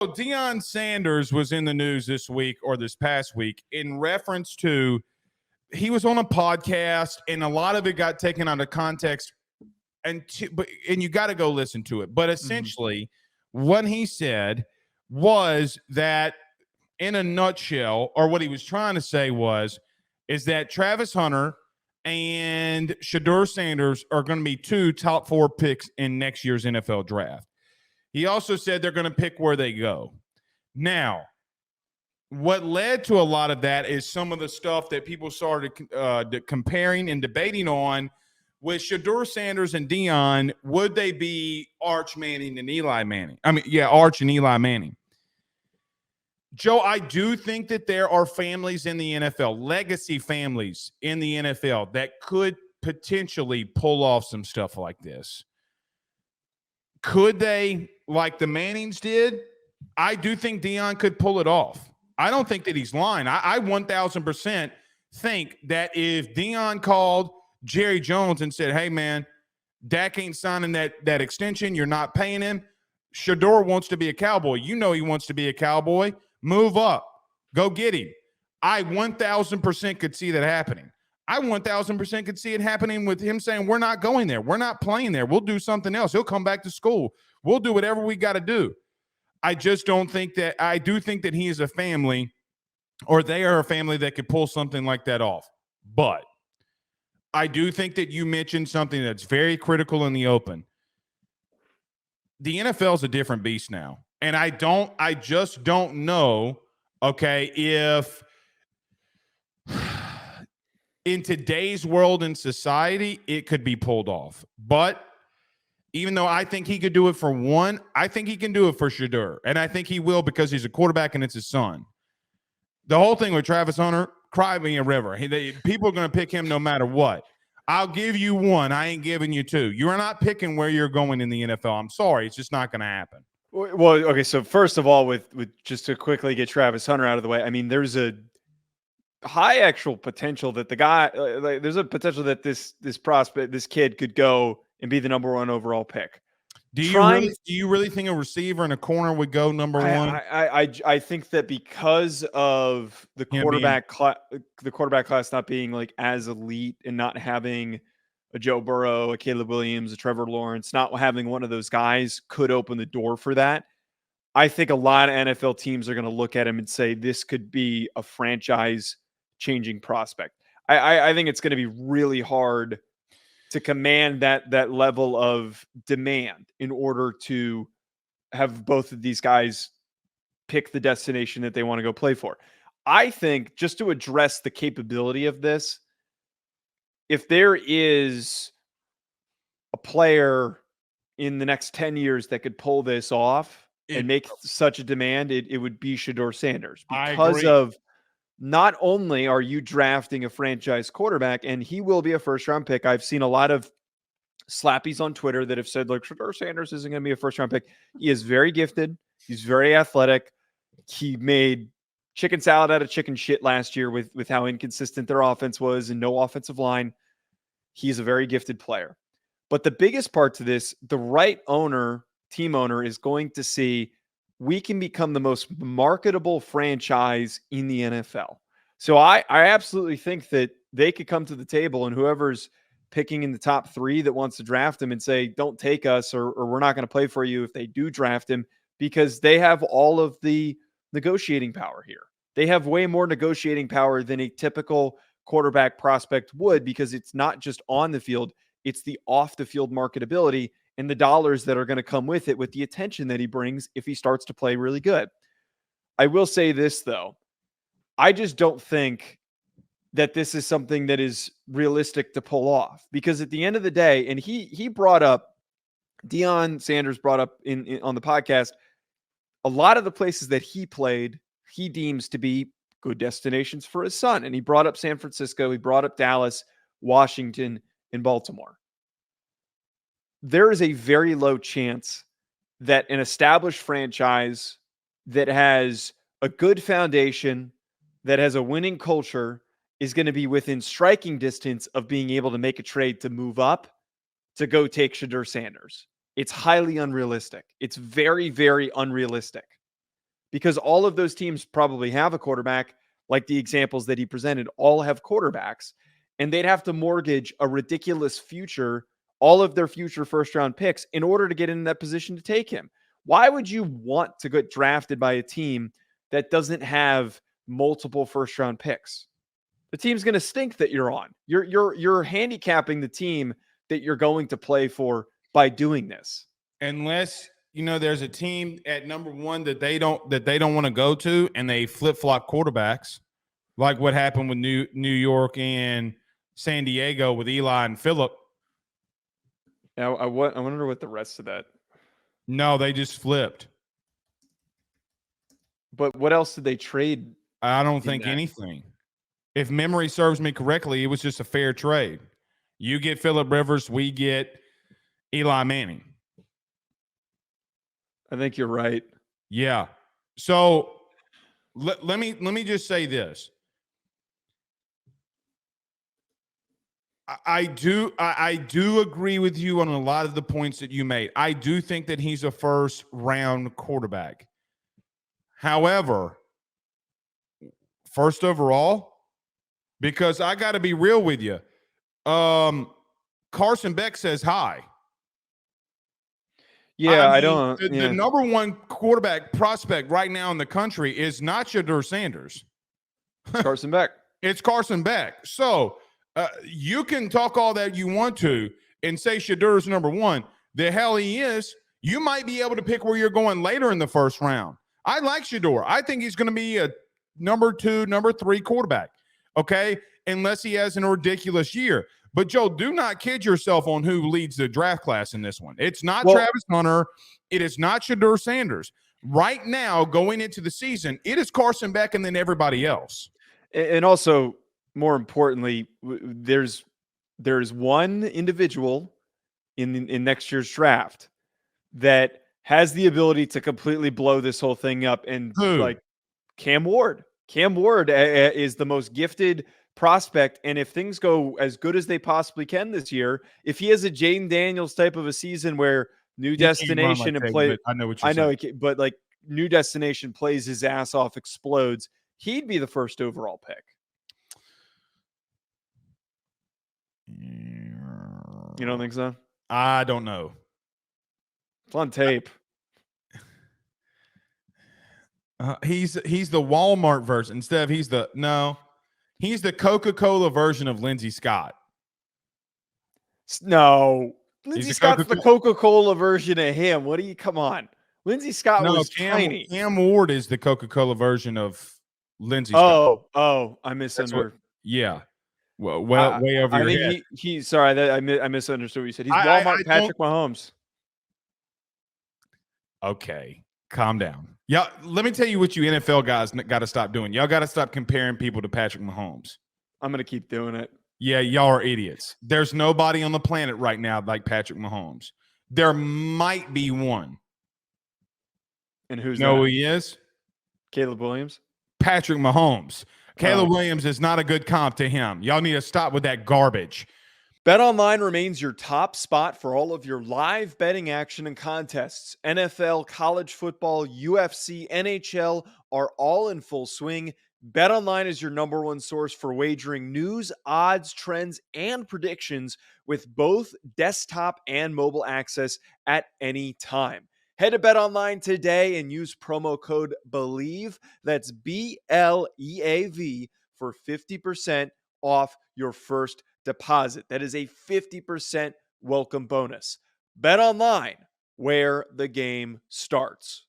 Deion Sanders was in the news this week or this past week in reference to he was on a podcast and a lot of it got taken out of context and you got to go listen to it. But essentially, what he said was that in a nutshell, or what he was trying to say is that Travis Hunter and Shedeur Sanders are going to be 2 top 4 picks in next year's NFL draft. He also said they're going to pick where they go. Now, what led to a lot of that is some of the stuff that people started comparing and debating on with Shedeur Sanders and Deion. Would they be Arch Manning and Eli Manning? Arch and Eli Manning. Joe, I do think that there are families in the NFL, legacy families in the NFL, that could potentially pull off some stuff like this. Could they, like the Mannings did? I do think Deion could pull it off. I don't think that he's lying. I 1,000% think that if Deion called Jerry Jones and said, hey, man, Dak ain't signing that extension, you're not paying him. Shedeur wants to be a Cowboy. You know he wants to be a Cowboy. Move up. Go get him. I 1,000% could see that happening. I 1,000% could see it happening with him saying, we're not going there. We're not playing there. We'll do something else. He'll come back to school. We'll do whatever we got to do. I just don't think that – I do think that he is a family, or they are a family that could pull something like that off. But I do think that you mentioned something that's very critical in the open. The NFL is a different beast now. And I just don't know, okay, if in today's world and society, it could be pulled off. But even though I think he could do it for one, I think he can do it for Shedeur. And I think he will because he's a quarterback and it's his son. The whole thing with Travis Hunter, cry me a river. People are going to pick him no matter what. I'll give you one. I ain't giving you 2. You're not picking where you're going in the NFL. I'm sorry. It's just not going to happen. Well, okay, so first of all, with just to quickly get Travis Hunter out of the way, I mean, there's a high actual potential that the guy, there's a potential that this prospect, this kid could go and be the number 1 overall pick. Do you really think a receiver and a corner would go number 1? I think that because of the quarterback class not being like as elite and not having a Joe Burrow, a Caleb Williams, a Trevor Lawrence, not having one of those guys could open the door for that. I think a lot of NFL teams are going to look at him and say, this could be a franchise-changing prospect. I think it's going to be really hard to command that level of demand in order to have both of these guys pick the destination that they want to go play for. I think, just to address the capability of this, if there is a player in the next 10 years that could pull this off and make such a demand, it would be Shedeur Sanders. Because of not only are you drafting a franchise quarterback, and he will be a first-round pick. I've seen a lot of slappies on Twitter that have said, like, Shedeur Sanders isn't going to be a first-round pick. He is very gifted. He's very athletic. He made chicken salad out of chicken shit last year with how inconsistent their offense was and no offensive line. He's a very gifted player. But the biggest part to this, the right owner, team owner, is going to see, we can become the most marketable franchise in the NFL. So I absolutely think that they could come to the table, and whoever's picking in the top 3 that wants to draft him and say, don't take us, or we're not going to play for you if they do draft him, because they have all of the negotiating power here. They have way more negotiating power than a typical quarterback prospect would, because it's not just on the field, it's the off the field marketability and the dollars that are going to come with it, with the attention that he brings if he starts to play really good. I will say this, though. I just don't think that this is something that is realistic to pull off, because at the end of the day, and he brought up, Deion Sanders brought up in on the podcast, a lot of the places that he played, he deems to be good destinations for his son. And he brought up San Francisco, he brought up Dallas, Washington, and Baltimore. There is a very low chance that an established franchise that has a good foundation, that has a winning culture, is going to be within striking distance of being able to make a trade to move up to go take Shedeur Sanders. It's highly unrealistic. It's very, very unrealistic. because all of those teams probably have a quarterback, like the examples that he presented, all have quarterbacks, and they'd have to mortgage a ridiculous future, all of their future first-round picks in order to get in that position to take him. Why would you want to get drafted by a team that doesn't have multiple first-round picks? The team's going to stink that you're on. You're handicapping the team that you're going to play for by doing this. Unless there's a team at number one that they don't want to go to, and they flip-flop quarterbacks, like what happened with New York and San Diego with Eli and Phillip. Now, I wonder what the rest of that. No, they just flipped. But what else did they trade? I don't think anything. If memory serves me correctly, it was just a fair trade. You get Phillip Rivers, we get Eli Manning. I think you're right. Yeah. So let me just say this. I do agree with you on a lot of the points that you made. I do think that he's a first round quarterback. However, first overall, because I got to be real with you, Carson Beck says hi. Yeah, The number one quarterback prospect right now in the country is not Shedeur Sanders. It's Carson Beck. It's Carson Beck. So you can talk all that you want to and say Shedeur's number one. The hell he is. You might be able to pick where you're going later in the first round. I like Shedeur. I think he's going to be a number 2, number 3 quarterback. Okay, unless he has an ridiculous year. But, Joe, do not kid yourself on who leads the draft class in this one. It's not Travis Hunter. It is not Shedeur Sanders. Right now, going into the season, it is Carson Beck and then everybody else. And also, more importantly, there's one individual in next year's draft that has the ability to completely blow this whole thing up. And like Cam Ward. Cam Ward is the most gifted prospect, and if things go as good as they possibly can this year, if he has a Jaden Daniels type of a season where new destination and play, I know what you're saying. But like new destination plays his ass off, explodes, he'd be the first overall pick. You don't think so? I don't know. It's on tape. He's the Walmart version. He's the Coca-Cola version of Lindsey Scott. No. Lindsey Scott's the Coca-Cola version of him. Come on. Lindsey Scott was tiny. Cam Ward is the Coca-Cola version of Lindsey Scott. Oh, I misunderstood. Yeah. Well, way over your head. I misunderstood what you said. He's Walmart Patrick Mahomes. Okay. Calm down. Yeah, let me tell you what you NFL guys got to stop doing. Y'all got to stop comparing people to Patrick Mahomes. I'm going to keep doing it. Yeah, y'all are idiots. There's nobody on the planet right now like Patrick Mahomes. There might be one. And who's who he is? Caleb Williams? Patrick Mahomes. Caleb Williams is not a good comp to him. Y'all need to stop with that garbage. BetOnline remains your top spot for all of your live betting action and contests. NFL, college football, UFC, NHL are all in full swing. BetOnline is your number one source for wagering news, odds, trends, and predictions with both desktop and mobile access at any time. Head to BetOnline today and use promo code BELIEVE, that's BLEAV, for 50% off your first deposit. That is a 50% welcome bonus. BetOnline, where the game starts.